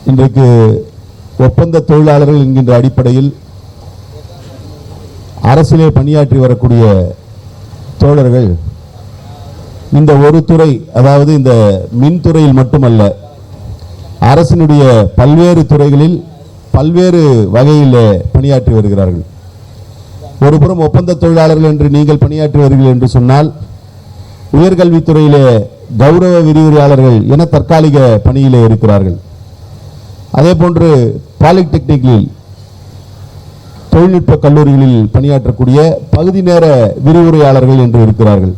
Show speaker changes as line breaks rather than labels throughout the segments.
இன்றைக்கு ஒப்பந்த தொழிலாளர்கள் என்கின்ற அடிப்படையில் அரசிலே பணியாற்றி வரக்கூடிய தோழர்கள் இந்த ஒரு துறை, அதாவது இந்த மின்துறையில் மட்டுமல்ல, அரசினுடைய பல்வேறு துறைகளில் பல்வேறு வகையில் பணியாற்றி வருகிறார்கள். ஒருபுறம் ஒப்பந்த தொழிலாளர்கள் என்று நீங்கள் பணியாற்றி வருகிறீர்கள் என்று சொன்னால், உயர்கல்வித்துறையிலே கௌரவ விரிவுரையாளர்கள் என தற்காலிக பணியிலே இருக்கிறார்கள். அதே போன்று பாலிடெக்னிக்கில், தொழில்நுட்ப கல்லூரிகளில் பணியாற்றக்கூடிய பகுதி நேர விரிவுரையாளர்கள் என்று இருக்கிறார்கள்.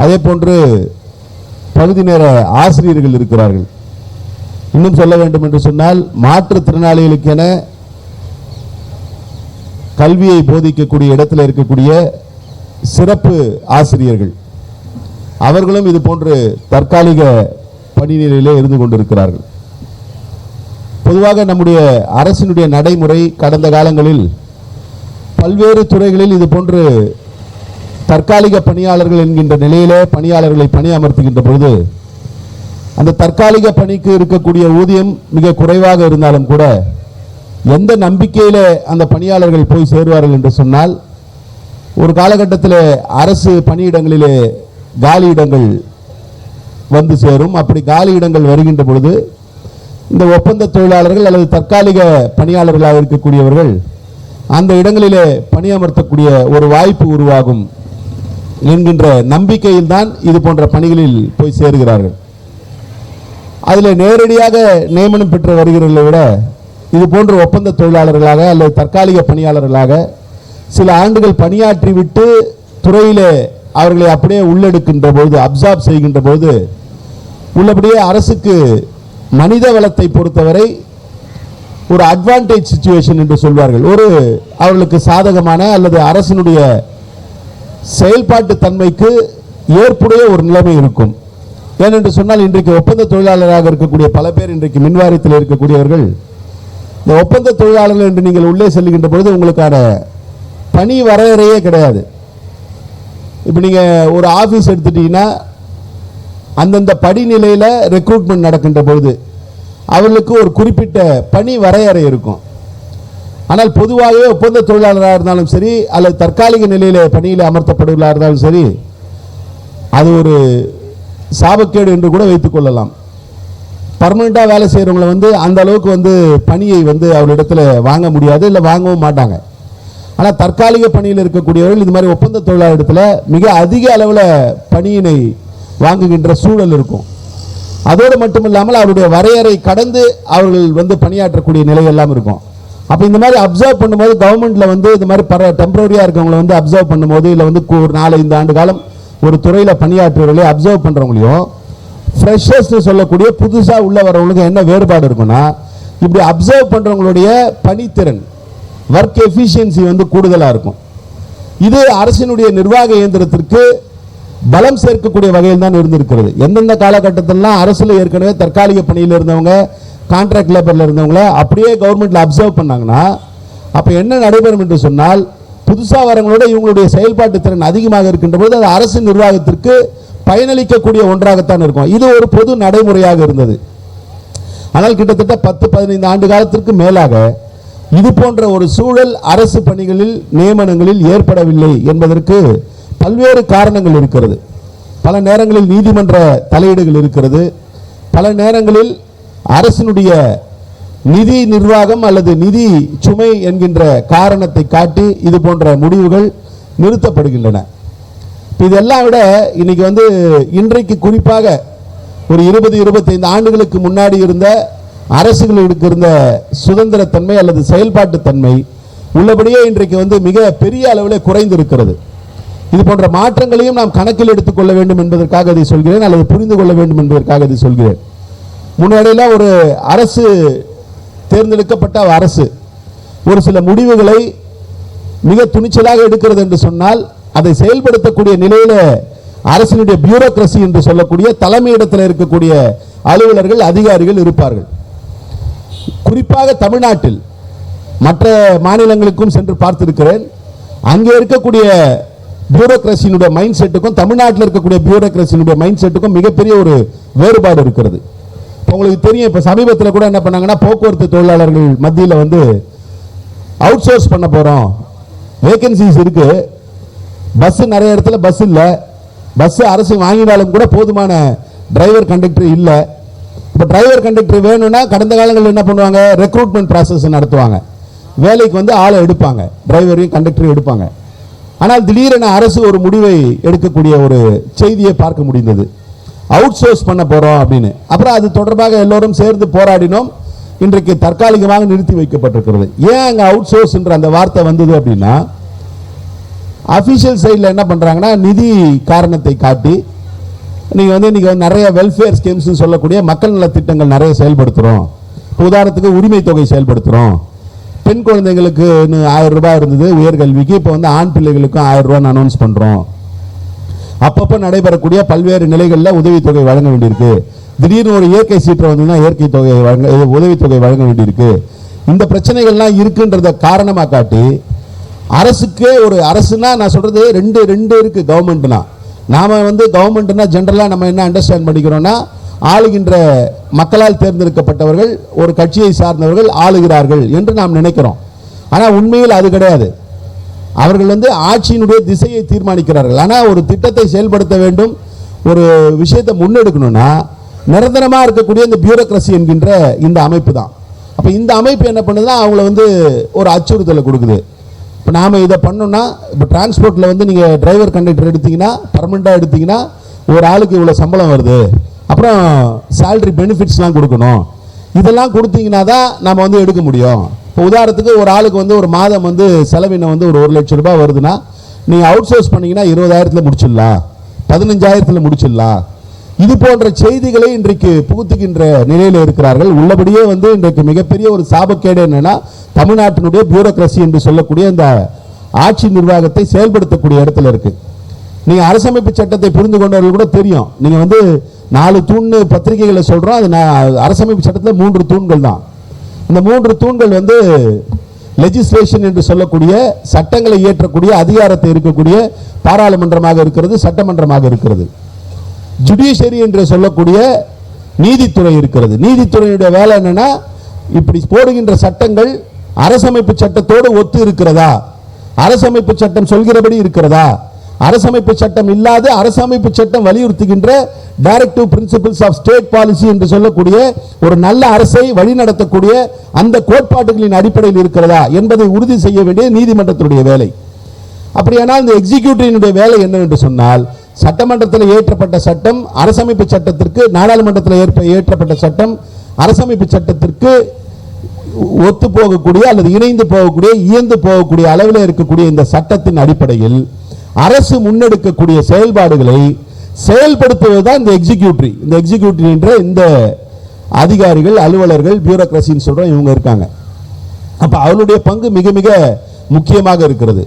அதே போன்று பகுதி நேர ஆசிரியர்கள் இருக்கிறார்கள். இன்னும் சொல்ல வேண்டும் என்று சொன்னால், மாற்றுத்திறனாளிகளுக்கென கல்வியை போதிக்கக்கூடிய இடத்தில் இருக்கக்கூடிய சிறப்பு ஆசிரியர்கள், அவர்களும் இது போன்று தற்காலிக பணி நிலையிலே இருந்து கொண்டிருக்கிறார்கள். பொதுவாக நம்முடைய அரசினுடைய நடைமுறை கடந்த காலங்களில் பல்வேறு துறைகளில் இது போன்று தற்காலிக பணியாளர்கள் என்கின்ற நிலையிலே பணியாளர்களை பணி அமர்த்துகின்ற பொழுது அந்த தற்காலிக பணிக்கு இருக்கக்கூடிய ஊதியம் மிக குறைவாக இருந்தாலும் கூட எந்த நம்பிக்கையில அந்த பணியாளர்கள் போய் சேருவார்கள் என்று சொன்னால், ஒரு காலகட்டத்தில் அரசு பணியிடங்களிலே காலி இடங்கள் வந்து சேரும். அப்படி காலி இடங்கள் வருகின்ற பொழுது இந்த ஒப்பந்த தொழிலாளர்கள் அல்லது தற்காலிக பணியாளர்களாக இருக்கக்கூடியவர்கள் அந்த இடங்களிலே பணியமர்த்தக்கூடிய ஒரு வாய்ப்பு உருவாகும் என்கின்ற நம்பிக்கையில் தான் இது போன்ற பணிகளில் போய் சேருகிறார்கள். அதில் நேரடியாக நியமனம் பெற்று வருகிறவர்களை விட இது போன்ற ஒப்பந்த தொழிலாளர்களாக அல்லது தற்காலிக பணியாளர்களாக சில ஆண்டுகள் பணியாற்றி விட்டு துறையிலே அவர்களை அப்படியே உள்ளெடுக்கின்ற பொழுது, அப்சார்ப் செய்கின்ற பொழுது, உள்ளபடியே அரசுக்கு மனித வளத்தை பொறுத்தவரை ஒரு அட்வான்டேஜ் சிச்சுவேஷன் என்று சொல்வார்கள். ஒரு அவர்களுக்கு சாதகமான அல்லது அரசினுடைய செயல்பாட்டு தன்மைக்கு ஏற்புடைய ஒரு நிலைமை இருக்கும். ஏனென்று சொன்னால், இன்றைக்கு ஒப்பந்த தொழிலாளராக இருக்கக்கூடிய பல பேர் இன்றைக்கு மின்வாரியத்தில் இருக்கக்கூடியவர்கள், இந்த ஒப்பந்த தொழிலாளர்கள் என்று நீங்கள் உள்ளே செல்கின்ற பொழுது உங்களுக்கான பணி வரையறையே கிடையாது. இப்போ நீங்கள் ஒரு ஆஃபீஸ் எடுத்துட்டீங்கன்னா அந்தந்த படிநிலையில் ரெக்ரூட்மெண்ட் நடக்கின்ற பொழுது அவர்களுக்கு ஒரு குறிப்பிட்ட பணி வரையறை இருக்கும். ஆனால் பொதுவாகவே ஒப்பந்த தொழிலாளராக இருந்தாலும் சரி அல்லது தற்காலிக நிலையில் பணியில் அமர்த்தப்படுவதாக இருந்தாலும் சரி, அது ஒரு சாபக்கேடு என்று கூட வைத்துக் கொள்ளலாம். பர்மனெண்ட்டாக வேலை செய்கிறவங்களை அந்த அளவுக்கு பணியை அவர்களிடத்தில் வாங்க முடியாது, இல்லை வாங்கவும் மாட்டாங்க. ஆனால் தற்காலிக பணியில் இருக்கக்கூடியவர்கள் இது மாதிரி ஒப்பந்த தொழிலாளரிடத்தில் மிக அதிக அளவில் பணியினை வாங்குகின்ற சூழல் இருக்கும். அதோடு மட்டுமில்லாமல் அவருடைய வரையறை கடந்து அவர்கள் பணியாற்றக்கூடிய நிலை எல்லாம் இருக்கும். அப்போ இந்த மாதிரி அப்சர்வ் பண்ணும்போது கவர்மெண்ட்டில் இது மாதிரி டெம்பரரியாக இருக்கவங்களை அப்சர்வ் பண்ணும்போது, இல்லை ஒரு 4-5 ஆண்டு காலம் ஒரு துறையில் பணியாற்றுவர்களே அப்சர்வ் பண்ணுறவங்களையும் ஃப்ரெஷர்ஸ் சொல்லக்கூடிய புதுசாக உள்ள வரவங்களுக்கு என்ன வேறுபாடு இருக்குன்னா, இப்படி அப்சர்வ் பண்ணுறவங்களுடைய பணித்திறன், ஒர்க் எஃபிஷியன்சி கூடுதலாக இருக்கும். இது அரசினுடைய நிர்வாக இயந்திரத்திற்கு பலம் சேர்க்கக்கூடிய வகையில் தான் இருந்திருக்கிறது. எந்தெந்த காலகட்டத்திலாம் அரசில் ஏற்கனவே தற்காலிக பணியில் இருந்தவங்க, கான்ட்ராக்ட் லேபரில் இருந்தவங்கள அப்படியே கவர்மெண்ட்டில் அப்சர்வ் பண்ணாங்கன்னா, அப்போ என்ன நடைபெறும் என்று சொன்னால், புதுசாக வரவங்களோட இவங்களுடைய செயல்பாட்டு திறன் அதிகமாக இருக்கின்ற போது அது அரசு நிர்வாகத்திற்கு பயனளிக்கக்கூடிய ஒன்றாகத்தான் இருக்கும். இது ஒரு பொது நடைமுறையாக இருந்தது. ஆனால் கிட்டத்தட்ட 10-15 ஆண்டு காலத்திற்கு மேலாக இது போன்ற ஒரு சூழல் அரசு பணிகளில் நியமனங்களில் ஏற்படவில்லை என்பதற்கு பல்வேறு காரணங்கள் இருக்கிறது. பல நேரங்களில் நீதிமன்ற தலையீடுகள் இருக்கிறது. பல நேரங்களில் அரசினுடைய நிதி நிர்வாகம் அல்லது நிதி சுமை என்கின்ற காரணத்தை காட்டி இது போன்ற முடிவுகள் நிறுத்தப்படுகின்றன. இதெல்லாம் விட இன்னைக்கு இன்றைக்கு குறிப்பாக ஒரு 20-25 ஆண்டுகளுக்கு முன்னாடி இருந்த அரசுகளுக்கு இருந்த சுதந்திரத்தன்மை அல்லது செயல்பாட்டு தன்மை உள்ளபடியே இன்றைக்கு மிக பெரிய அளவில் குறைந்திருக்கிறது. இது போன்ற மாற்றங்களையும் நாம் கணக்கில் எடுத்துக்கொள்ள வேண்டும் என்பதற்காக இதை சொல்கிறேன், அல்லது புரிந்து கொள்ள வேண்டும் என்பதற்காக இதை சொல்கிறேன். முன்னாடியெல்லாம் ஒரு அரசு தேர்ந்தெடுக்கப்பட்ட அரசு ஒரு சில முடிவுகளை மிக துணிச்சலாக எடுக்கிறது என்று சொன்னால், அதை செயல்படுத்தக்கூடிய நிலையில அரசினுடைய பியூரோக்ரசி என்று சொல்லக்கூடிய தலைமையிடத்தில் இருக்கக்கூடிய அலுவலர்கள், அதிகாரிகள் இருப்பார்கள். குறிப்பாக தமிழ்நாட்டில், மற்ற மாநிலங்களுக்கும் சென்று பார்த்திருக்கிறேன். அங்கே இருக்கக்கூடிய பியூரோக்ரசியினுடைய மைண்ட் செட்டுக்கும் தமிழ்நாட்டில் இருக்கக்கூடிய பியூரோக்ரசியினுடைய மைண்ட் செட்டுக்கும் மிகப்பெரிய ஒரு வேறுபாடு இருக்கிறது. உங்களுக்கு தெரியும், இப்போ சமீபத்தில் கூட என்ன பண்ணாங்கன்னா, போக்குவரத்து தொழிலாளர்கள் மத்தியில் வந்து அவுட் சோர்ஸ் பண்ண போகிறோம், வேகன்சிஸ் இருக்கு, பஸ் நிறைய இடத்துல பஸ் இல்லை, பஸ் அரசு வாங்கினாலும் கூட போதுமான டிரைவர் கண்டக்டர் இல்லை. இப்போ டிரைவர் கண்டக்டர் வேணும்னா கடந்த காலங்களில் என்ன பண்ணுவாங்க, ரெக்ரூட்மெண்ட் ப்ராசஸ் நடத்துவாங்க, வேலைக்கு வந்து ஆளை எடுப்பாங்க, டிரைவரையும் கண்டக்டரையும் எடுப்பாங்க. ஆனால் திடீரென அரசு ஒரு முடிவை எடுக்கக்கூடிய ஒரு செய்தியை பார்க்க முடிந்தது, அவுட் சோர்ஸ் பண்ண போறோம் அப்படின்னு. அப்புறம் அது தொடர்பாக எல்லோரும் சேர்ந்து போராடினோம். இன்றைக்கு தற்காலிகமாக நிறுத்தி வைக்கப்பட்டிருக்கிறது. ஏன் அங்க அவுட் சோர்ஸ் என்ற அந்த வார்த்தை வந்தது அப்படின்னா, அபிஷியல் சைடில் என்ன பண்றாங்கன்னா, நிதி காரணத்தை காட்டி நீங்க வந்து இன்னைக்கு நிறைய வெல்ஃபேர் ஸ்கீம்ஸ் சொல்லக்கூடிய மக்கள் நல திட்டங்கள் நிறைய செயல்படுத்துறோம். உதாரணத்துக்கு உரிமை தொகை செயல்படுத்துறோம், பெண் குழந்தைங்களுக்கு 1000 ரூபாய் இருந்தது உயர்கல்விக்கு, இப்போ வந்து ஆண் பிள்ளைகளுக்கும் 1000 ரூபாய் அனௌன்ஸ் பண்றோம். அப்பப்போ நடைபெறக்கூடிய பல்வேறு நிலைகளில் உதவித்தொகை வழங்க வேண்டியிருக்கு. திடீர்னு ஒரு இயற்கை சீற்றம் வந்ததுன்னா இயற்கை தொகை வழங்க, உதவித்தொகை வழங்க வேண்டியிருக்கு. இந்த பிரச்சனைகள்லாம் இருக்குன்றத காரணமாக காட்டி அரசுக்கே ஒரு அரசுனா, நான் சொல்றது ரெண்டு இருக்கு கவர்மெண்ட்னா. நாம வந்து கவர்மெண்ட்னா ஜென்ரலாக நம்ம என்ன அண்டர்ஸ்டாண்ட் பண்ணிக்கிறோம்னா, ஆளுகின்ற மக்களால் தேர்ந்தெடுக்கப்பட்டவர்கள், ஒரு கட்சியை சார்ந்தவர்கள் ஆளுகிறார்கள் என்று நாம் நினைக்கிறோம். ஆனால் உண்மையில் அது கிடையாது. அவர்கள் வந்து ஆட்சியினுடைய திசையை தீர்மானிக்கிறார்கள். ஆனால் ஒரு திட்டத்தை செயல்படுத்த வேண்டும், ஒரு விஷயத்தை முன்னெடுக்கணும்னா நிரந்தரமாக இருக்கக்கூடிய இந்த பியூரோக்ரசி என்கின்ற இந்த அமைப்பு தான். அப்போ இந்த அமைப்பு என்ன பண்ணுதுன்னா, அவங்கள வந்து ஒரு அச்சுறுத்தலை கொடுக்குது. இப்போ நாம் இதை பண்ணோம்னா, இப்போ டிரான்ஸ்போர்ட்டில் வந்து நீங்கள் டிரைவர் கண்டக்டர் எடுத்தீங்கன்னா, பர்மனெண்ட்டாக எடுத்தீங்கன்னா ஒரு ஆளுக்கு இவ்வளோ சம்பளம் வருது, அப்புறம் சேலரி பெனிஃபிட்ஸ்லாம் கொடுக்கணும், இதெல்லாம் கொடுத்தீங்கன்னா தான் நம்ம வந்து எடுக்க முடியும். இப்போ உதாரணத்துக்கு ஒரு ஆளுக்கு வந்து ஒரு மாதம் வந்து செலவினம் வந்து ஒரு 1 லட்சம் ரூபாய் வருதுன்னா, நீங்கள் அவுட் சோர்ஸ் பண்ணீங்கன்னா 20,000 முடிச்சிடலாம், 15,000 முடிச்சிடலாம். இது போன்ற செய்திகளை இன்றைக்கு புகுத்துகின்ற நிலையில் இருக்கிறார்கள். உள்ளபடியே வந்து இன்றைக்கு மிகப்பெரிய ஒரு சாபக்கேடு என்னன்னா, தமிழ்நாட்டினுடைய பியூரோக்ரசி என்று சொல்லக்கூடிய இந்த ஆட்சி நிர்வாகத்தை செயல்படுத்தக்கூடிய இடத்துல இருக்கு. நீங்க அரசமைப்பு சட்டத்தை புரிந்து கொண்டவர்கள் கூட தெரியும், நீங்க வந்து 4 தூண் பத்திரிகைகளை சொல்றோம், அது அரசமைப்பு சட்டத்தில் 3 தூண்கள் தான். இந்த 3 தூண்கள் வந்து லெஜிஸ்லேஷன் என்று சொல்லக்கூடிய சட்டங்களை இயற்றக்கூடிய அதிகாரத்தை இருக்கக்கூடிய பாராளுமன்றமாக இருக்கிறது, சட்டமன்றமாக இருக்கிறது. ஜுடிஷியரி என்று சொல்லக்கூடிய நீதித்துறை இருக்கிறது. நீதித்துறையுடைய வேலை என்னன்னா, இப்படி போடுகின்ற சட்டங்கள் அரசமைப்பு சட்டத்தோடு ஒத்து இருக்கிறதா, அரசமைப்பு சட்டம் சொல்கிறபடி இருக்கிறதா, அரசமைப்பு சட்டம் இல்லாத அரசமைப்பு சட்டம் வலியுறுத்துகின்ற directive principles of state policy என்று சொல்லக்கூடிய ஒரு நல்ல அரசை வழிநடத்தக்கூடிய அந்த கோட்பாடுகளின் அடிப்படையில் இருக்கிறதா என்பதை உறுதி செய்ய வேண்டிய நீதிமன்றத்தினுடைய வேலை. அப்படியானால் இந்த எக்ஸிக்யூட்டிவ் வேலை என்னவென்று சொன்னால், சட்டமன்றத்தில் இயற்றப்பட்ட சட்டம் அரசமைப்பு சட்டத்திற்கு, நாடாளுமன்றத்தில் இயற்றப்பட்ட சட்டம் அரசமைப்பு சட்டத்திற்கு ஒத்து போகக்கூடிய அல்லது இணைந்து போகக்கூடிய, இயந்து போகக்கூடிய அளவில் இருக்கக்கூடிய இந்த சட்டத்தின் அடிப்படையில் அரசு முன்னெடுக்கக்கூடிய செயல்பாடுகளை செயல்படுத்துவதுதான் இந்த எக்ஸிக்யூட்டிவ். இந்த எக்ஸிக்யூட்டிவ் என்ற இந்த அதிகாரிகள், அலுவலர்கள், பியூரோக்ரசின்னு சொல்றோம், இவங்க இருக்காங்க. அப்ப அவருடைய பங்கு மிக மிக முக்கியமாக இருக்கிறது.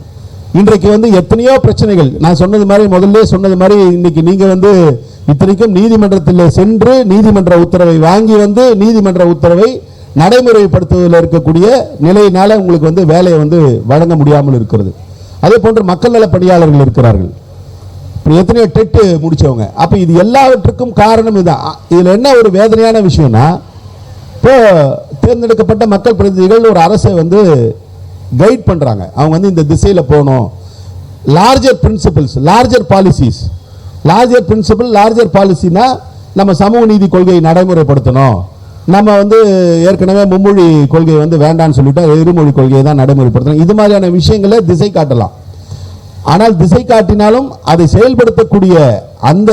இன்றைக்கு வந்து எத்தனையோ பிரச்சனைகள், நான் சொன்னது மாதிரி, முதல்ல சொன்னது மாதிரி, இன்னைக்கு நீங்க வந்து இத்தனைக்கும் நீதிமன்றத்தில் சென்று நீதிமன்ற உத்தரவை வாங்கி வந்து நீதிமன்ற உத்தரவை நடைமுறைப்படுத்துவதில் இருக்கக்கூடிய நிலையினால உங்களுக்கு வந்து வேலையை வந்து வழங்க முடியாமல் இருக்கிறது. அதே போன்று மக்கள் நல பணியாளர்கள் இருக்கிறார்கள், எத்தனையோ டெட் முடிச்சவங்க. அப்ப இது எல்லாவற்றுக்கும் காரணம் இதுதான். இதுல என்ன ஒரு வேதனையான விஷயம்னா, இப்போ தேர்ந்தெடுக்கப்பட்ட மக்கள் பிரதிநிதிகள் ஒரு அரசை வந்து கைட் பண்றாங்க, அவங்க வந்து இந்த திசையில போகணும், larger principles, larger policies, larger principle, larger பாலிசினா நம்ம சமூக நீதி கொள்கையை நடைமுறைப்படுத்தணும், நம்ம வந்து ஏற்கனவே மும்மொழி கொள்கை வந்து வேண்டான்னு சொல்லிட்டு இருமொழி கொள்கையை தான் நடைமுறைப்படுத்தணும், இது மாதிரியான விஷயங்களை திசை காட்டலாம். ஆனால் திசை காட்டினாலும் அதை செயல்படுத்தக்கூடிய அந்த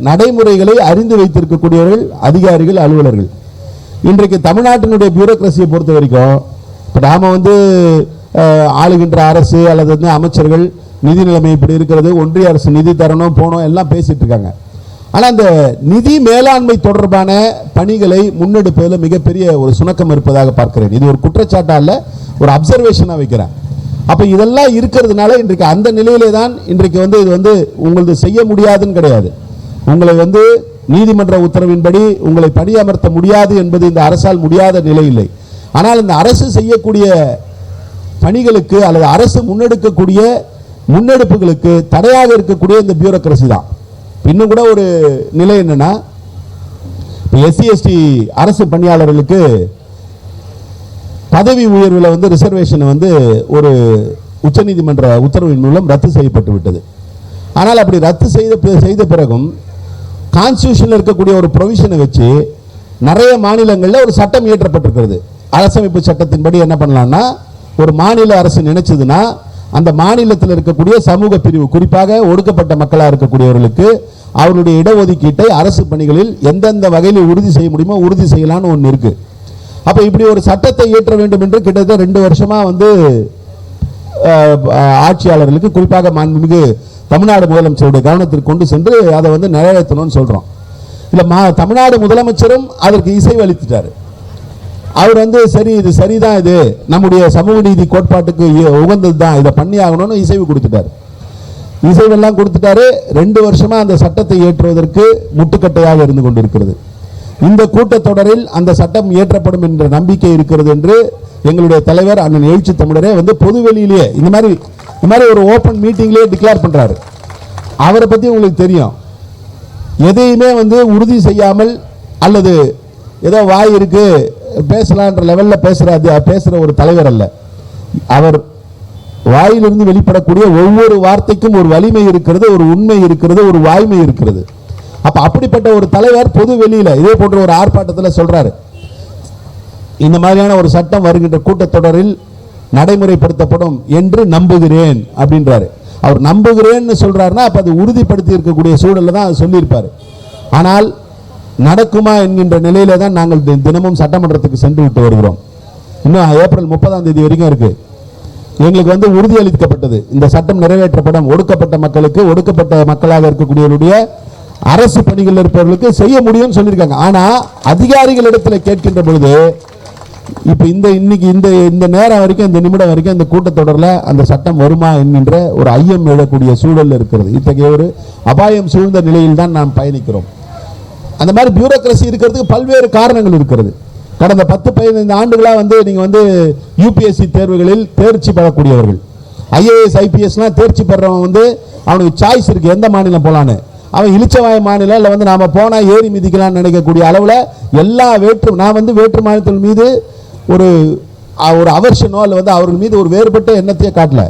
நடைமுறைகளை அறிந்து வைத்திருக்கக்கூடியவர்கள் அதிகாரிகள், அலுவலர்கள். இன்றைக்கு தமிழ்நாட்டினுடைய பியூரோக்ரசியை பொறுத்த வரைக்கும், இப்போ நாம வந்து ஆளுகின்ற அரசு அல்லது வந்து அமைச்சர்கள் நிதி நிலைமை இப்படி இருக்கிறது, ஒன்றிய அரசு நிதி தரணும் போனோம் எல்லாம் பேசிட்டு இருக்காங்க. ஆனால் அந்த நிதி மேலாண்மை தொடர்பான பணிகளை முன்னெடுப்பதில் மிகப்பெரிய ஒரு சுணக்கம் இருப்பதாக பார்க்கிறேன். இது ஒரு குற்றச்சாட்டா இல்ல, ஒரு அப்சர்வேஷனா வைக்கிறேன். அப்ப இதெல்லாம் இருக்கிறதுனால இன்றைக்கு அந்த நிலையிலே தான் இன்றைக்கு வந்து இது வந்து உங்களுக்கு செய்ய முடியாதுன்னு கிடையாது, உங்களை வந்து நீதிமன்ற உத்தரவின்படி உங்களை பணியமர்த்த முடியாது என்பது இந்த அரசால் முடியாத நிலை இல்லை. ஆனால் இந்த அரசு செய்யக்கூடிய பணிகளுக்கு அல்லது அரசு முன்னெடுக்கக்கூடிய முன்னெடுப்புகளுக்கு தடையாக இருக்கக்கூடிய இந்த பியூரோக்ரசி தான். இன்னும் கூட ஒரு நிலை என்னன்னா, எஸ்சி எஸ்டி அரசு பணியாளர்களுக்கு பதவி உயர்வில் வந்து ரிசர்வேஷன் வந்து ஒரு உச்சநீதிமன்ற உத்தரவின் மூலம் ரத்து செய்யப்பட்டு விட்டது. ஆனால் அப்படி ரத்து செய்த பிறகும் கான்ஸ்டிடியூஷன்ல இருக்கக்கூடிய ஒரு ப்ரொவிஷனை வச்சு நிறைய மாநிலங்களில் ஒரு சட்டம் இயற்றப்பட்டிருக்கிறது. அரசமைப்பு சட்டத்தின்படி என்ன பண்ணலாம்னா, ஒரு மாநில அரசு நினைச்சதுன்னா அந்த மாநிலத்தில் இருக்கக்கூடிய சமூக பிரிவு, குறிப்பாக ஒடுக்கப்பட்ட மக்களாக இருக்கக்கூடியவர்களுக்கு அவருடைய இடஒதுக்கீட்டை அரசு பணிகளில் எந்தெந்த வகையில் உறுதி செய்ய முடியுமோ உறுதி செய்யலாம்னு ஒன்று இருக்கு. அப்ப இப்படி ஒரு சட்டத்தை இயற்ற வேண்டும் என்று கிட்டத்தட்ட 2 வருஷமா வந்து ஆட்சியாளர்களுக்கு, குறிப்பாக மாண்புமிகு தமிழ்நாடு முதலமைச்சருடைய கவனத்திற்கு கொண்டு சென்று அதை வந்து நிறைவேற்றணும்னு சொல்றோம். இல்ல தமிழ்நாடு முதலமைச்சரும் அதற்கு இசைவு அளித்துட்டாரு. அவர் வந்து சரி, இது சரிதான், இது நம்முடைய சமூக நீதி கோட்பாட்டுக்கு உகந்தது தான், இதை பண்ணி ஆகணும்னு இசைவு கொடுத்துட்டாரு. இசைவெல்லாம் கொடுத்துட்டாரு. 2 வருஷமா அந்த சட்டத்தை இயற்றுவதற்கு முட்டுக்கட்டையாக இருந்து கொண்டிருக்கிறது. இந்த கூட்டத்தொடரில் அந்த சட்டம் இயற்றப்படும் என்ற நம்பிக்கை இருக்கிறது என்று எங்களுடைய தலைவர் அண்ணன் எழுச்சி தமிழரே வந்து பொதுவெளியிலேயே இந்த மாதிரி ஒரு ஓபன் மீட்டிங்லேயே டிக்ளேர் பண்றாரு. அவரை பத்தி உங்களுக்கு தெரியும். எதையுமே வந்து உறுதி செய்யாமல் அல்லது ஏதோ வாய் இருக்கு பேசலான்ற லெவல்ல பேசுற ஒரு தலைவர் அல்ல. அவர் வாயிலிருந்து வெளிப்படக்கூடிய ஒவ்வொரு வார்த்தைக்கும் ஒரு வலிமை இருக்கிறது, ஒரு உண்மை இருக்கிறது, ஒரு வாய்மை இருக்கிறது. அப்ப அப்படிப்பட்ட ஒரு தலைவர் பொது வெளியில இதே போன்ற ஒரு ஆர்ப்பாட்டத்தில் சொல்றாரு, இந்த மாதிரியான ஒரு சட்டம் வருகின்ற கூட்டத்தொடரில் நடைமுறைப்படுத்தப்படும் என்று நம்புகிறேன் அப்படின்றாரு. அவர் நம்புகிறேன்னு சொல்றாருன்னா அப்ப அது உறுதிப்படுத்தி இருக்கக்கூடிய சூழல்ல தான் சொல்லியிருப்பாரு. ஆனால் நடக்குமா என்கின்ற நிலையில தான் நாங்கள் தினமும் சட்டமன்றத்துக்கு சென்று விட்டு வருகிறோம். இன்னும் ஏப்ரல் 30ஆம் தேதி வரைக்கும் இருக்கு. எங்களுக்கு வந்து உறுதி அளிக்கப்பட்டது, இந்த சட்டம் நிறைவேற்றப்படும், ஒடுக்கப்பட்ட மக்களுக்கு, ஒடுக்கப்பட்ட மக்களாக இருக்கக்கூடியவருடைய அரசு பணிகள் இருப்பவர்களுக்கு செய்ய முடியும் சொல்லியிருக்காங்க. ஆனா அதிகாரிகளிடத்தில் கேட்கின்ற பொழுது இப்ப இன்னைக்கு இந்த நேரம் வரைக்கும், இந்த நிமிடம் வரைக்கும் இந்த கூட்டத்தொடரில் அந்த சட்டம் வருமா என்கின்ற ஒரு ஐயம் எழக்கூடிய சூழல் இருக்கிறது. இத்தகைய ஒரு அபாயம் சூழ்ந்த நிலையில் தான் நாம் பயணிக்கிறோம். அந்த மாதிரி பியூரோக்ரசி இருக்கிறதுக்கு பல்வேறு காரணங்கள் இருக்கிறது. கடந்த 10-15 ஆண்டுகளா வந்து நீங்க வந்து யூபிஎஸ்சி தேர்வுகளில் தேர்ச்சி பெறக்கூடியவர்கள், ஐஏஎஸ் ஐபிஎஸ்லாம் தேர்ச்சி பெறவன் வந்து அவனுக்கு சாய்ஸ் இருக்கு எந்த மாநிலம் போலான்னு. அவன் இளிச்சவாய மாநிலம் இல்லை வந்து நாம போனா ஏறி மிதிக்கலாம்னு நினைக்கக்கூடிய அளவுல எல்லா நான் வந்து வேற்று மாநிலத்தின் மீது ஒரு அவர்ஷனோ அல்ல வந்து அவர்கள் மீது ஒரு வேறுபட்ட எண்ணத்தையே காட்டல.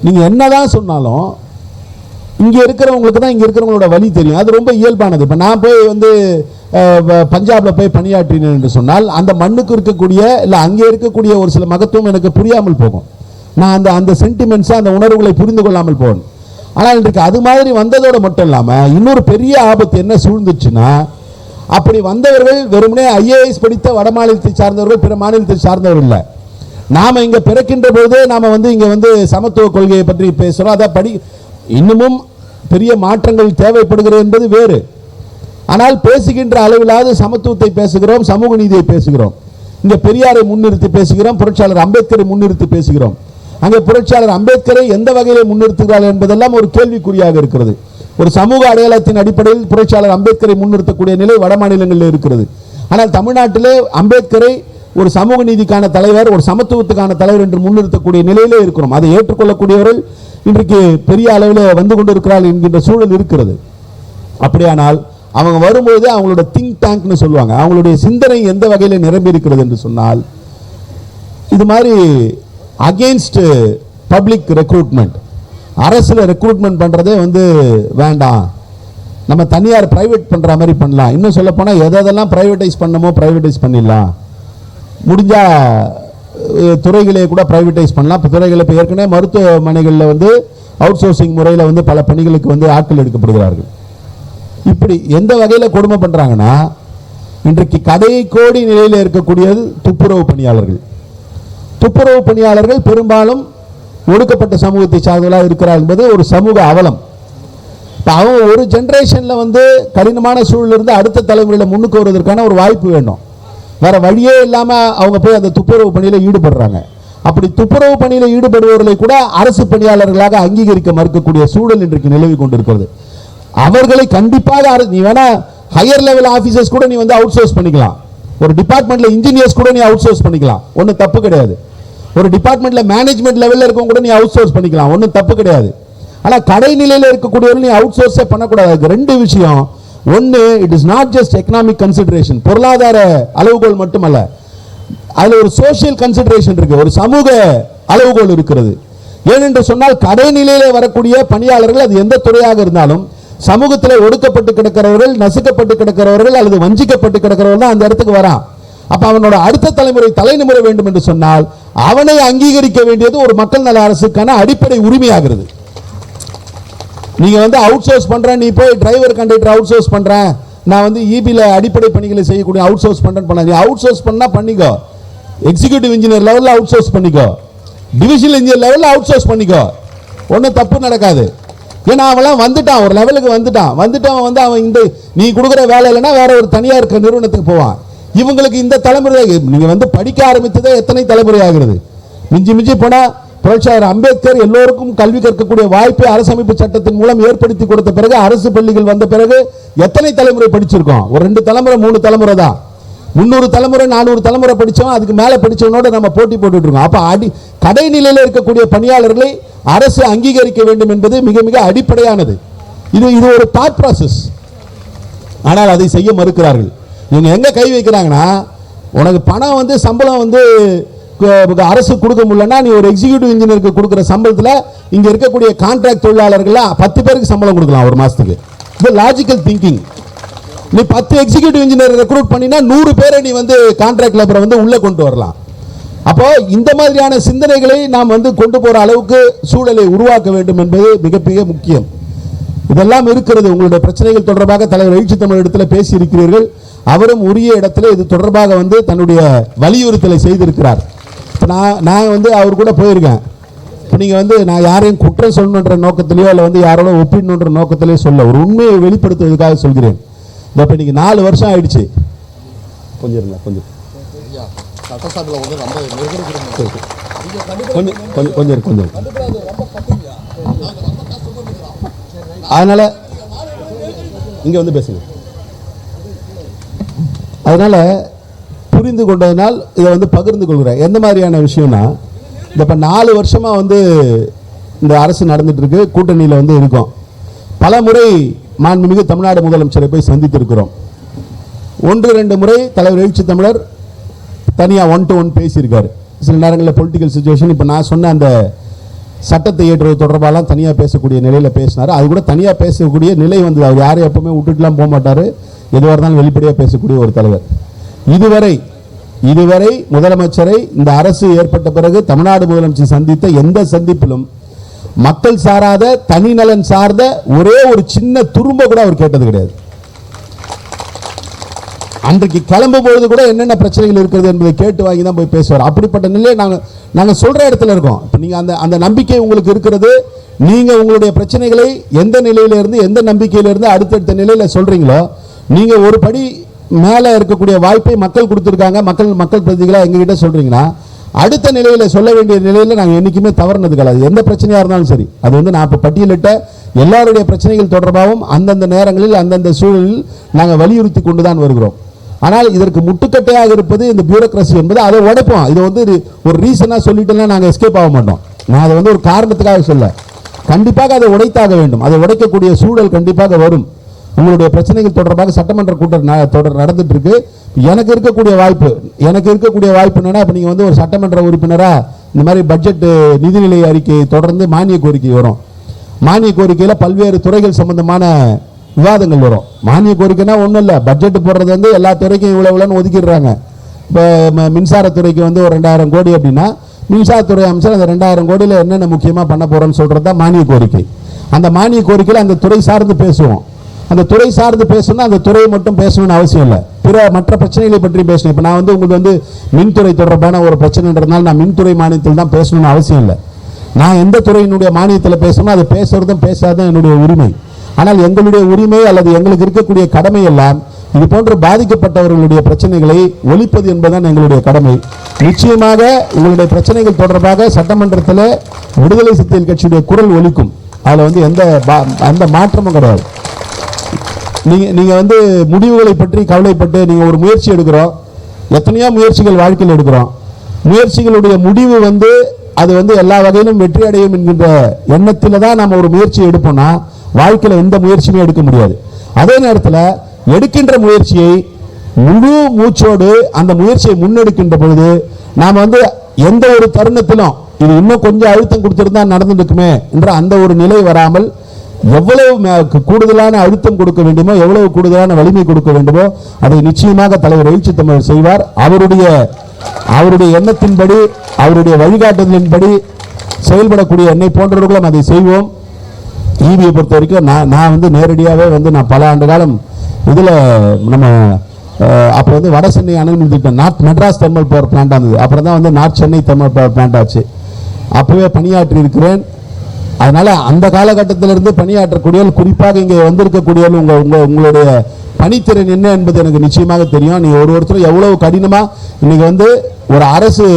நீங்க என்னதான் சொன்னாலும் இங்க இருக்கிறவங்களுக்கு தான் இங்க இருக்கிறவங்களோட வழி தெரியும். அது ரொம்ப இயல்பானது. இப்ப நான் போய் வந்து பஞ்சாப்ல போய் பணியாற்றினேன் என்று சொன்னால் அந்த மண்ணுக்கு இருக்கக்கூடிய இல்ல அங்கே இருக்கக்கூடிய ஒரு சில மகத்துவம் எனக்கு புரியாமல் போகும். நான் அந்த சென்டிமெண்ட்ஸ், அந்த உணர்வுகளை புரிந்து கொள்ளாமல் போகணும். ஆனால் இன்றைக்கு அது மாதிரி வந்ததோட மட்டும் இல்லாம இன்னொரு பெரிய ஆபத்து என்ன சூழ்ந்துச்சுன்னா, அப்படி வந்தவர்கள் வெறுமனே ஐஏஎஸ் படித்த வட மாநிலத்தை சார்ந்தவர்கள், பிற மாநிலத்தை சார்ந்தவர்கள் இல்லை. நாம இங்க பிறக்கின்ற போது நாம வந்து இங்க வந்து சமத்துவ கொள்கையை பற்றி பேசுறோம். அதை இன்னமும் பெரிய மாற்றங்கள் தேவைப்படுகிறது என்பது வேறு. ஆனால் பேசுகின்ற அளவிலாவது சமத்துவத்தை பேசுகிறோம், சமூக நீதியை பேசுகிறோம். இங்க பெரியாரை முன்னிறுத்தி பேசுகிறோம், புரட்சியாளர் அம்பேத்கரை முன்னிறுத்தி பேசுகிறோம். அங்கே புரட்சியாளர் அம்பேத்கரை எந்த வகையில் முன்னிறுத்துகிறார்கள் என்பதெல்லாம் ஒரு கேள்விக்குறியாக இருக்கிறது. ஒரு சமூக அடையாளத்தின் அடிப்படையில் புரட்சியாளர் அம்பேத்கரை முன்னிறுத்தக்கூடிய நிலை வட மாநிலங்களில் இருக்கிறது. ஆனால் தமிழ்நாட்டிலே அம்பேத்கரை ஒரு சமூக நீதிக்கான தலைவர், ஒரு சமத்துவத்துக்கான தலைவர் என்று முன்னிறுத்தக்கூடிய நிலையிலே இருக்கிறோம். அதை ஏற்றுக்கொள்ளக்கூடியவர்கள் இன்றைக்கு பெரிய அளவில் வந்து கொண்டிருக்கிறார்கள் என்கின்ற சூழல் இருக்கிறது. அப்படியானால் அவங்க வரும்போது அவங்களோட திங்க் டேங்க்னு சொல்லுவாங்க, அவங்களுடைய சிந்தனை எந்த வகையில் நிரம்பி இருக்கிறது என்று சொன்னால், இது மாதிரி அகெயின்ஸ்ட் பப்ளிக் ரெக்ரூட்மெண்ட், அரசுல ரெக்ரூட்மெண்ட் பண்றதே வந்து வேண்டாம், நம்ம தனியார் பிரைவேட் பண்ற மாதிரி பண்ணலாம். இன்னும் சொல்ல போனா எதெல்லாம் பிரைவேடைஸ் பண்ணமோ பிரைவேடைஸ் பண்ணிடலாம், முடிஞ்சா துறைகளே கூட பிரைவேடைஸ் பண்ணலாம். இப்போ துறைகளை இப்போ ஏற்கனவே மருத்துவமனைகளில் வந்து அவுட் சோர்சிங் முறையில் வந்து பல பணிகளுக்கு வந்து ஆட்கள் எடுக்கப்படுகிறார்கள். இப்படி எந்த வகையில் கொடுமை பண்றாங்கன்னா, இன்றைக்கு கடை கோடி நிலையில் இருக்கக்கூடியது துப்புரவு பணியாளர்கள். துப்புரவு பணியாளர்கள் பெரும்பாலும் ஒடுக்கப்பட்ட சமூகத்தை சார்ந்தவர்களாக இருக்கிறார் என்பது ஒரு சமூக அவலம். அவங்க ஒரு ஜெனரேஷன்ல வந்து கடினமான சூழலில் இருந்து அடுத்த தலைமுறையில் முன்னுக்கு வருவதற்கான ஒரு வாய்ப்பு வேண்டும். வேற வழியே இல்லாம அவங்க போய் அந்த துப்புரவு பணியில ஈடுபடுறாங்க. அப்படி துப்புரவு பணியில ஈடுபடுபவர்களை கூட அரசு பணியாளர்களாக அங்கீகரிக்க மறுக்கக்கூடிய சூழல் இன்றைக்கு நிலவி கொண்டிருக்கிறது. அவர்களை கண்டிப்பாக நீ வேணா ஹையர் லெவல் ஆபீசர்ஸ் கூட நீ வந்து அவுட் சோர்ஸ் பண்ணிக்கலாம். ஒரு டிபார்ட்மெண்ட்ல இன்ஜினியர்ஸ் கூட நீ அவுட் சோர்ஸ் பண்ணிக்கலாம், ஒன்றும் தப்பு கிடையாது. ஒரு டிபார்ட்மெண்ட்ல மேனேஜ்மெண்ட் லெவல்ல இருக்கவங்க கூட நீ அவுட் சோர்ஸ் பண்ணிக்கலாம், ஒன்றும் தப்பு கிடையாது. ஆனா கடைநிலையில் இருக்கக்கூடியவர்கள் நீ அவுட் சோர்ஸே பண்ணக்கூடாது. ரெண்டு விஷயம், ஒன்று, it is not just economic consideration, பொருளாதார அளவுகோல் மட்டுமல்ல, அதில் ஒரு சோசியல் கன்சிடரேஷன் இருக்கு, ஒரு சமூக அளவுகோல் இருக்கிறது. ஏனென்று சொன்னால் கடைநிலையிலே வரக்கூடிய பணியாளர்கள், அது எந்த துறையாக இருந்தாலும், சமூகத்தில் ஒடுக்கப்பட்டு கிடக்கிறவர்கள், நசுக்கப்பட்டு கிடக்கிறவர்கள் அல்லது வஞ்சிக்கப்பட்டு கிடக்கிறவர்கள் தான் அந்த இடத்துக்கு வரான். அப்ப அவனோட அடுத்த தலைமுறை வேண்டும் என்று சொன்னால் அவனை அங்கீகரிக்க வேண்டியது ஒரு மக்கள் நல அரசுக்கான அடிப்படை உரிமையாகிறது. நீங்க வந்து அவுட் சோர்ஸ் பண்றேன், நீ போய் டிரைவர் கண்டக்டர் அவுட் சோர்ஸ் பண்றேன், நான் வந்து இபில அடிப்படை பணிகளை செய்யக்கூடிய அவுட் சோர்ஸ் பண்றேன் பண்ண, நீ அவுட் சோர்ஸ் பண்ணா பண்ணிக்கோ, எக்ஸிகியூட்டிவ் இன்ஜினியர் லெவலில் அவுட் சோர்ஸ் பண்ணிக்கோ, டிவிஷனல் இன்ஜினியர் லெவலில் அவுட் சோர்ஸ் பண்ணிக்கோ, ஒன்றும் தப்பு நடக்காது. ஏன்னா அவெல்லாம் வந்துட்டான், ஒரு லெவலுக்கு வந்துட்டான் வந்து அவன் இந்த நீ கொடுக்குற வேலை இல்லைன்னா வேற ஒரு தனியார் நிறுவனத்துக்கு போவான். இவங்களுக்கு இந்த தலைமுறை, நீங்க வந்து படிக்க ஆரம்பித்ததே எத்தனை தலைமுறை ஆகிறது? மிஞ்சி போனா புரட்சியாளர் அம்பேத்கர் எல்லோருக்கும் கல்வி கற்கக்கூடிய வாய்ப்பை அரசமைப்பு சட்டத்தின் மூலம் ஏற்படுத்தி கொடுத்த பிறகு, அரசு பள்ளிகள் வந்த பிறகு எத்தனை தலைமுறை படிச்சிருக்கோம்? ஒரு 2 தலைமுறை 3 தலைமுறை தான். 300 தலைமுறை 400 தலைமுறை படிச்சவன், அதுக்கு மேல படிச்சவனோட நம்ம போட்டி போட்டுட்டு இருக்கோம். அப்ப கடைநிலையில் இருக்கக்கூடிய பணியாளர்களை அரசு அங்கீகரிக்க வேண்டும் என்பது மிக மிக அடிப்படையானது. இது ஒரு தாட் ப்ராசஸ். ஆனால் அதை செய்ய மறுக்கிறார்கள். இவங்க எங்க கை வைக்கிறாங்கன்னா, உனக்கு பணம் வந்து சம்பளம் வந்து அரசு கொடுக்க முடியலன்னா நீ ஒரு எக்ஸிகியூட்டிவ் இன்ஜினியருக்கு கொடுக்குற சம்பளத்தில் இங்க இருக்கக்கூடிய கான்ட்ராக்ட் தொழிலாளர்கள் 10 பேருக்கு சம்பளம் கொடுக்கலாம் ஒரு மாசத்துக்கு. இது லாஜிக்கல் திங்கிங். நீ 10 எக்ஸிகியூட்டிவ் இன்ஜினியர் ரெக்ரூட் பண்ணினா 100 பேரை நீ வந்து கான்ட்ராக்ட் லேபரை வந்து உள்ள கொண்டு வரலாம். அப்போ இந்த மாதிரியான சிந்தனைகளை நாம் வந்து கொண்டு போற அளவுக்கு சூழலை உருவாக்க வேண்டும் என்பது மிகப்பெரிய முக்கியம். இதெல்லாம் இருக்கிறது. உங்களுடைய பிரச்சனைகள் தொடர்பாக தலைவர் எழுச்சி தமிழ் இடத்துல பேசி இருக்கிறீர்கள். அவரும் உரிய இடத்துல இது தொடர்பாக வந்து தன்னுடைய வலியுறுத்தலை செய்திருக்கிறார். நான் வந்து அவர் கூட போயிருக்கேன். இப்போ நீங்கள் வந்து நான் யாரையும் குற்றம் சொல்லணுன்ற நோக்கத்திலேயோ இல்லை வந்து யாரோட ஒப்பிடணுன்ற நோக்கத்திலேயோ சொல்ல, ஒரு உண்மையை வெளிப்படுத்துவதற்காக சொல்கிறேன். இப்போ இன்னைக்கு 4 வருஷம் ஆயிடுச்சு. கொஞ்சம் இருங்க, கொஞ்சம் அதனால இங்க வந்து பேசுங்க. அதனால புரிந்து கொண்டதனால் இதை வந்து பகிர்ந்து கொள்கிறேன். எந்த மாதிரியான விஷயம்னா, இப்போ 4 வருஷமா வந்து இந்த அரசு நடந்துட்டு இருக்கு, கூட்டணியில் வந்து இருக்கோம். பல முறை மாண்புமிகு தமிழ்நாடு முதலமைச்சரை போய் சந்தித்திருக்கிறோம். 1-2 முறை தலைவர் எழுச்சி தமிழர் தனியாக 1-to-1 பேசியிருக்காரு. சில நேரங்களில் பொலிட்டிக்கல் சுச்சுவேஷன், இப்போ நான் சொன்ன அந்த சட்டத்தை ஏற்றுவது தொடர்பாலாம் தனியாக பேசக்கூடிய நிலையில் பேசினார். அது கூட தனியாக பேசக்கூடிய நிலை வந்தது. அவர் யாரையும் எப்பவுமே விட்டுட்டுலாம் போக மாட்டார், எதுவாக இருந்தாலும் வெளிப்படையாக பேசக்கூடிய ஒரு தலைவர். இதுவரை முதலமைச்சரை இந்த அரசு ஏற்பட்ட பிறகு தமிழ்நாடு முதலமைச்சர் சந்தித்த எந்த சந்திப்பிலும் மக்கள் சாராத தனிநலன் சார்ந்த ஒரே ஒரு சின்ன துரும்ப கூட அவர் கேட்டது கிடையாது. அன்றைக்கு கிளம்பும் பொழுது கூட என்னென்ன பிரச்சனைகள் இருக்கிறது என்பதை கேட்டு வாங்கி தான் போய் பேசுவார். அப்படிப்பட்ட நிலையை நாங்கள் சொல்ற இடத்துல இருக்கோம். இப்போ நீங்க அந்த நம்பிக்கை உங்களுக்கு இருக்கிறது. நீங்க உங்களுடைய பிரச்சனைகளை எந்த நிலையிலிருந்து எந்த நம்பிக்கையிலிருந்து அடுத்தடுத்த நிலையில சொல்றீங்களோ, நீங்க ஒரு படி மேலே இருக்கக்கூடிய வாய்ப்பை மக்கள் கொடுத்துருக்காங்க. மக்கள் பிரதிகளாக எங்ககிட்ட சொல்றீங்கன்னா, அடுத்த நிலையில சொல்ல வேண்டிய நிலையில நாங்கள் என்னைக்குமே தவறுனது கிடையாது. எந்த பிரச்சனையா இருந்தாலும் சரி, அது வந்து நான் இப்போ பட்டியலிட்ட எல்லாருடைய பிரச்சனைகள் தொடர்பாகவும் அந்தந்த நேரங்களில் அந்தந்த சூழலில் நாங்கள் வலியுறுத்தி கொண்டுதான் வருகிறோம். ஆனால் இதற்கு முட்டுக்கட்டையாக இருப்பது இந்த பியூரோக்ரசி என்பது. அதை உடைப்போம். இதை வந்து ஒரு ரீசனாக சொல்லிட்டுலாம் நாங்கள் எஸ்கேப் ஆக மாட்டோம். நான் அதை வந்து ஒரு காரணத்துக்காக சொல்ல, கண்டிப்பாக அதை உடைத்தாக வேண்டும். அதை உடைக்கக்கூடிய சூழல் கண்டிப்பாக வரும். உங்களுடைய பிரச்சனைகள் தொடர்பாக சட்டமன்ற கூட்டம் நடந்துட்டு இருக்கு. எனக்கு இருக்கக்கூடிய வாய்ப்பு என்னன்னா, இப்போ நீங்கள் வந்து ஒரு சட்டமன்ற உறுப்பினராக இந்த மாதிரி பட்ஜெட் நிதிநிலை அறிக்கை தொடர்ந்து மானிய கோரிக்கை வரும். மானிய கோரிக்கையில் பல்வேறு துறைகள் சம்பந்தமான விவாதங்கள் வரும். மானிய கோரிக்கைனா ஒன்றும் இல்லை, பட்ஜெட் போடுறது வந்து எல்லா துறைக்கும் இவ்வளவுன்னு ஒதுக்கிடுறாங்க. இப்போ மின்சாரத்துறைக்கு வந்து ஒரு 2000 கோடி அப்படின்னா, மின்சாரத்துறை அமைச்சர் அந்த 2000 கோடியில் என்னென்ன முக்கியமாக பண்ண போகிறோன்னு சொல்கிறது தான் மானிய கோரிக்கை. அந்த மானிய கோரிக்கையில் அந்த துறை சார்ந்து பேசுவோம். அந்த துறை சார்ந்து பேசணும்னா அந்த துறையை மட்டும் பேசணும்னு அவசியம் இல்லை, மற்ற பிரச்சனைகளை பற்றி பேசணும். இப்போ நான் வந்து உங்களுக்கு வந்து மின்துறை தொடர்பான ஒரு பிரச்சனைன்றதுனால நான் மின்துறை மானியத்தில் தான் பேசணும்னு அவசியம் இல்லை. நான் எந்த துறையினுடைய மானியத்தில் பேசணும், அதை பேசுறதும் பேசாதான் என்னுடைய உரிமை. ஆனால் எங்களுடைய உரிமை அல்லது எங்களுக்கு இருக்கக்கூடிய கடமை எல்லாம் இது போன்று பாதிக்கப்பட்டவர்களுடைய பிரச்சனைகளை ஒழிப்பது என்பதுதான் எங்களுடைய கடமை. நிச்சயமாக உங்களுடைய பிரச்சனைகள் தொடர்பாக சட்டமன்றத்தில் விடுதலை சிறுத்தைகள் கட்சியுடைய குரல் ஒலிக்கும். அதில் வந்து எந்த மாற்றமும் கிடையாது. நீங்க வந்து முடிவுகளை பற்றி கவலைப்பட்டு நீங்க ஒரு முயற்சி எடுக்கிறோம், எத்தனையோ முயற்சிகள் வாழ்க்கையில் எடுக்கிறோம். முயற்சிகளுடைய முடிவு வந்து அது வந்து எல்லா வகையிலும் வெற்றி அடையும் என்கின்ற எண்ணத்தில் தான் நம்ம ஒரு முயற்சி எடுப்போம்னா வாழ்க்கையில் எந்த முயற்சியுமே எடுக்க முடியாது. அதே நேரத்தில் எடுக்கின்ற முயற்சியை முழு மூச்சோடு அந்த முயற்சியை முன்னெடுக்கின்ற பொழுது நாம் வந்து எந்த ஒரு தருணத்திலும் இது இன்னும் கொஞ்சம் அழுத்தம் கொடுத்திருந்தா நடந்துருக்குமே என்ற அந்த ஒரு நிலை வராமல் எவ்வளவு கூடுதலான அழுத்தம் கொடுக்க வேண்டுமோ, எவ்வளவு கூடுதலான வலிமை கொடுக்க வேண்டுமோ அதை நிச்சயமாக தலைவர் எழுச்சி தமிழர் செய்வார். அவருடைய எண்ணத்தின்படி, அவருடைய வழிகாட்டுதலின்படி செயல்படக்கூடிய என்னை போன்றவர்களும் அதை செய்வோம். ஈவியை பொறுத்த வரைக்கும் நான் வந்து நேரடியாகவே வந்து நான் பல ஆண்டு காலம் இதில் நம்ம அப்போ வந்து வட சென்னை அணுமின் திட்டம் north Madras thermal power plant இருந்தது. அப்புறம் தான் வந்து north Chennai thermal power plant ஆச்சு. அப்போவே பணியாற்றி இருக்கிறேன். அதனால அந்த காலகட்டத்திலிருந்து பணியாற்றக்கூடியவர்கள், குறிப்பாக இங்கே வந்திருக்கக்கூடியவர்கள், உங்களுடைய பணித்திறன் என்ன என்பது எனக்கு நிச்சயமாக தெரியும். நீங்க ஒருத்தரும் எவ்வளவு கடினமா இன்னைக்கு வந்து ஒரு அரசு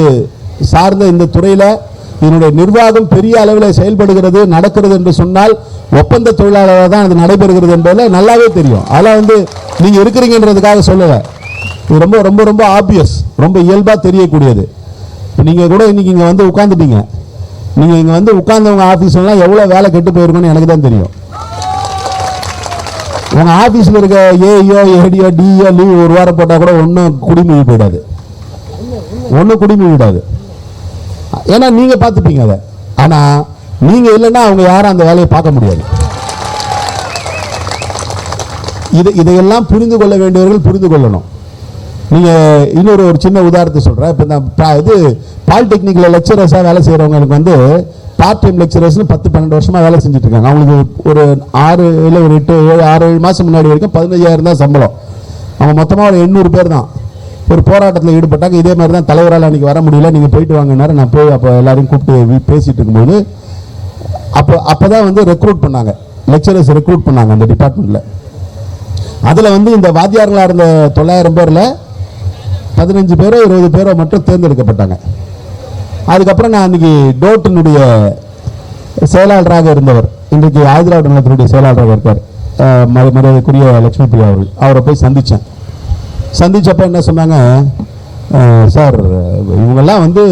சார்ந்த இந்த துறையில இதனுடைய நிர்வாகம் பெரிய அளவில் செயல்படுகிறது நடக்கிறது என்று சொன்னால் ஒப்பந்த தொழிலாளராக தான் அது நடைபெறுகிறது என்பதில் நல்லாவே தெரியும். அதெல்லாம் வந்து நீங்க இருக்கிறீங்கன்றதுக்காக சொல்லலை. இது ரொம்ப ரொம்ப ரொம்ப ஆப்வியஸ், ரொம்ப இயல்பா தெரியக்கூடியது. நீங்க கூட இன்னைக்கு இங்க வந்து உட்கார்ந்துட்டீங்க. நீங்க இங்க வந்து உட்கார்ந்தவங்க ஆபீஸ்லாம் எவ்வளவு வேலை கெட்டு போயிருக்குன்னு எனக்கு தான் தெரியும். உங்க ஆபீஸ்ல இருக்க ஏஇஓ ஏடிஓ டிஓ லீவ் ஒரு வாரம் போட்டா கூட ஒன்றும் குடிமூழ்கி போயிடாது, ஒன்றும் குடிமூழ்கி விடாது. ஏன்னா நீங்க பார்த்துப்பீங்க அதை. ஆனா நீங்க இல்லைன்னா அவங்க யாரும் அந்த வேலையை பார்க்க முடியாது. இதையெல்லாம் புரிந்து கொள்ள வேண்டியவர்கள் புரிந்து கொள்ளணும். நீங்க இன்னொரு சின்ன உதாரணத்தை சொல்றேன். இப்போ இது பாலிடெக்னிக்ல லெக்சரர்ஸா வேலை செய்யறவங்களுக்கு வந்து பார்ட் டைம் லெக்சரர்ஸ் 10-12 வருஷமா வேலை செஞ்சுட்டு இருக்காங்க. அவங்களுக்கு ஒரு 6 இல்லை ஒரு 8-7 மாசம் முன்னாடி வரைக்கும் 15,000 தான் சம்பளம். அவங்க மொத்தமாக ஒரு 800 பேர் தான் ஒரு போராட்டத்தில் ஈடுபட்டாங்க. இதே மாதிரி தான் தலைவரால் அன்றைக்கி வர முடியல, நீங்கள் போயிட்டு வாங்கினாரு. நான் போய் அப்போ எல்லாரையும் கூப்பிட்டு பேசிகிட்டு இருக்கும்போது அப்போ தான் வந்து ரெக்ரூட் பண்ணாங்க, லெக்சரர்ஸ் ரெக்ரூட் பண்ணாங்க அந்த டிபார்ட்மெண்ட்டில். அதில் வந்து இந்த வாத்தியார்களாக இருந்த 900 பேரில் 15 பேரோ 20 பேரோ மட்டும் தேர்ந்தெடுக்கப்பட்டாங்க. அதுக்கப்புறம் நான் அன்றைக்கி டோட்டினுடைய செயலாளராக இருந்தவர், இன்றைக்கு ஆதிராவிட நலத்தினுடைய செயலாளராக இருக்கார், மரியாதைக்குரிய லட்சுமி பிரியா அவர்கள். அவரை போய் சந்திச்சப்ப என்ன சொன்னாங்க, சார் இவங்கெல்லாம் வந்து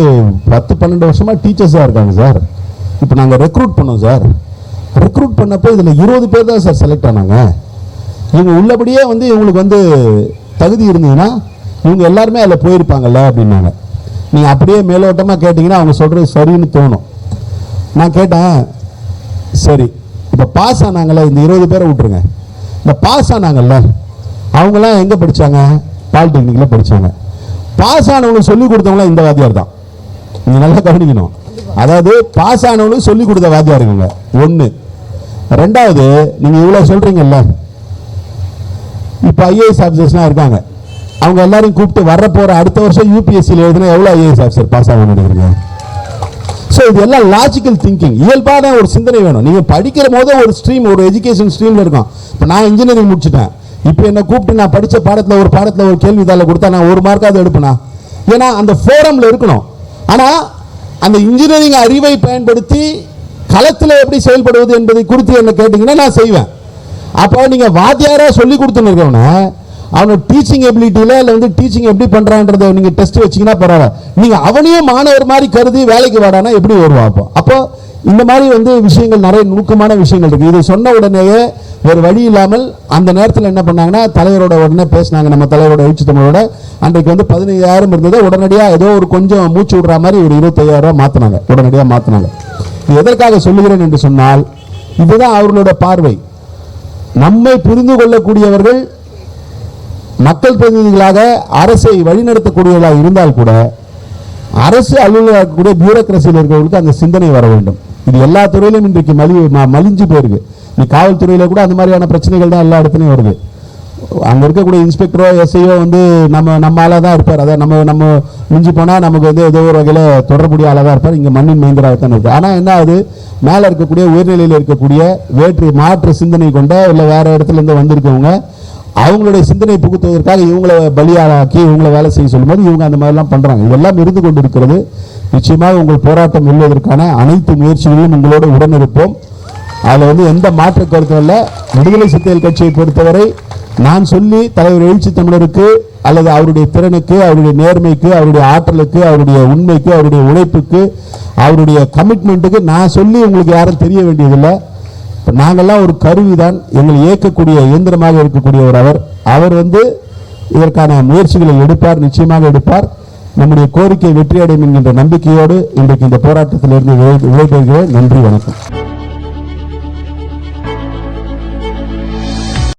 10-12 வருஷமாக டீச்சர்ஸாக இருக்காங்க சார். இப்போ நாங்கள் ரெக்ரூட் பண்ணோம் சார். ரெக்ரூட் பண்ணப்போ இதில் 20 பேர் தான் சார் செலக்ட் ஆனாங்க. இவங்க உள்ளபடியே வந்து இவங்களுக்கு வந்து தகுதி இருந்ததுன்னா இவங்க எல்லாருமே அதில் போயிருப்பாங்கல்ல அப்படின்னாங்க. நீங்கள் அப்படியே மேலோட்டமாக கேட்டிங்கன்னா அவங்க சொல்கிறது சரின்னு தோணும். நான் கேட்டேன், சரி இப்போ பாஸ் ஆனாங்கல்ல, இந்த 20 பேரை விட்டுருங்க, இந்த பாஸ் ஆனாங்கல்ல அவங்களாம் எங்கே படித்தாங்க? பாலிடெக்னிக்கில் படித்தாங்க. பாஸ் ஆனவங்களுக்கு சொல்லிக் கொடுத்தவங்களாம் இந்த வாத்தியார் தான். நீங்கள் நல்லா கவனிக்கணும். அதாவது பாஸ் ஆனவங்களுக்கு சொல்லிக் கொடுத்த வாத்தியார் இருக்குங்க ஒன்று. ரெண்டாவது, நீங்கள் இவ்வளோ சொல்கிறீங்கல்ல, இப்போ ஐஏஎஸ் ஆஃபீஸர்ஸ்லாம் இருக்காங்க, அவங்க எல்லாரையும் கூப்பிட்டு வர போகிற அடுத்த வருஷம் யூபிஎஸ்சியில் எழுதுனா எவ்வளோ ஐஏஎஸ் ஆஃபீஸர் பாஸ் ஆகணும்னு நினைக்கிறீங்க? ஸோ இது எல்லாம் லாஜிக்கல் திங்கிங், இயல்பான ஒரு சிந்தனை வேணும். நீங்கள் படிக்கிற போது ஒரு ஸ்ட்ரீம், ஒரு எஜுகேஷன் ஸ்ட்ரீமில் இருக்கும். இப்போ நான் இன்ஜினியரிங் முடிச்சுட்டேன். இப்போ என்ன கூப்பிட்டு நான் படித்த பாடத்தில் ஒரு கேள்வித்தாளை கொடுத்தா நான் 1 மார்க்காவது எடுப்பேனா? ஏன்னா அந்த ஃபோரமில் இருக்கணும். ஆனால் அந்த இன்ஜினியரிங் அறிவை பயன்படுத்தி களத்தில் எப்படி செயல்படுவது என்பதை குறித்து என்ன கேட்டிங்கன்னா நான் செய்வேன். அப்போ நீங்கள் வாத்தியாராக சொல்லி கொடுத்துன்னு இருக்கவன அவனோட டீச்சிங் எபிலிட்டியில் இல்லை வந்து டீச்சிங் எப்படி பண்ணுறான்றதை நீங்கள் டெஸ்ட் வச்சிங்கன்னா பரவாயில்ல. நீங்கள் அவனையும் மாணவர் மாதிரி கருதி வேலைக்கு வாடானா எப்படி வருவான்? அப்போ இந்த மாதிரி வந்து விஷயங்கள், நிறைய நுணுக்கமான விஷயங்கள் இருக்குது. இது சொன்ன உடனேயே வேறு வழி இல்லாமல் அந்த நேரத்தில் என்ன பண்ணாங்கன்னா தலைவரோட உடனே பேசினாங்க. நம்ம தலைவரோட எழுச்சி தமிழோட அன்றைக்கு வந்து 15,000 இருந்தது. உடனடியாக ஏதோ ஒரு கொஞ்சம் மூச்சு விடுற மாதிரி ஒரு 25,000 மாற்றினாங்க, உடனடியாக மாற்றினாங்க. இது எதற்காக சொல்லுகிறேன் என்று சொன்னால், இதுதான் அவர்களோட பார்வை. நம்மை புரிந்து கொள்ளக்கூடியவர்கள் மக்கள் பிரதிநிதிகளாக அரசை வழிநடத்தக்கூடியவர்களாக இருந்தால் கூட அரசு அலுவலக இருக்கக்கூடிய பியூரோக்ரசியில் இருக்கிறவர்களுக்கு அந்த சிந்தனை வர வேண்டும். இது எல்லா துறையிலும் இன்றைக்கு மலிஞ்சு போயிருக்கு. நீ காவல்துறையில கூட அந்த மாதிரியான பிரச்சனைகள் தான் எல்லா இடத்துலையும் வருது. அங்க இருக்கக்கூடிய இன்ஸ்பெக்டரோ எஸ்ஐயோ வந்து நம்ம ஆளாக தான் இருப்பார். அதாவது நம்ம மிஞ்சி போனால் நமக்கு வந்து ஏதோ ஒரு வகையில் தொடர்புடைய ஆளாக தான் இருப்பார். இங்கே மண்ணின் மைந்தராக தான் இருக்கு. ஆனால் என்ன ஆகுது, மேலே இருக்கக்கூடிய உயர்நிலையில் இருக்கக்கூடிய மாற்று சிந்தனை கொண்ட இல்லை வேற இடத்துல இருந்து வந்திருக்கவங்க அவங்களுடைய சிந்தனை புகுத்துவதற்காக இவங்களை பலியாளாக்கி இவங்களை வேலை செய்ய சொல்லும்போது இவங்க அந்த மாதிரிலாம் பண்ணுறாங்க. இதெல்லாம் இருந்து கொண்டு இருக்கிறது. நிச்சயமாக உங்கள் போராட்டம் வெல்வதற்கான அனைத்து முயற்சிகளிலும் உங்களோடு உடனிருப்போம். அதில் வந்து எந்த மாற்று கருத்தும் இல்லை. விடுதலை சிறுத்தைகள் கட்சியை பொறுத்தவரை நான் சொல்லி தலைவர் எழுச்சி தமிழருக்கு அல்லது அவருடைய திறனுக்கு, அவருடைய நேர்மைக்கு, அவருடைய ஆற்றலுக்கு, அவருடைய உண்மைக்கு, அவருடைய உழைப்புக்கு, அவருடைய கமிட்மெண்ட்டுக்கு நான் சொல்லி உங்களுக்கு யாரும் தெரிய வேண்டியதில்லை. நாங்கள்லாம் ஒரு கருவிதான், எங்களை இயக்கக்கூடிய இயந்திரமாக இருக்கக்கூடிய ஒரு அவர் இதற்கான முயற்சிகளை எடுப்பார், நிச்சயமாக எடுப்பார். நம்முடைய கோரிக்கை வெற்றியடையும் என்கின்ற நம்பிக்கையோடு இன்றைக்கு இந்த போராட்டத்திலிருந்து விடைபெறுகிறேன். நன்றி, வணக்கம்.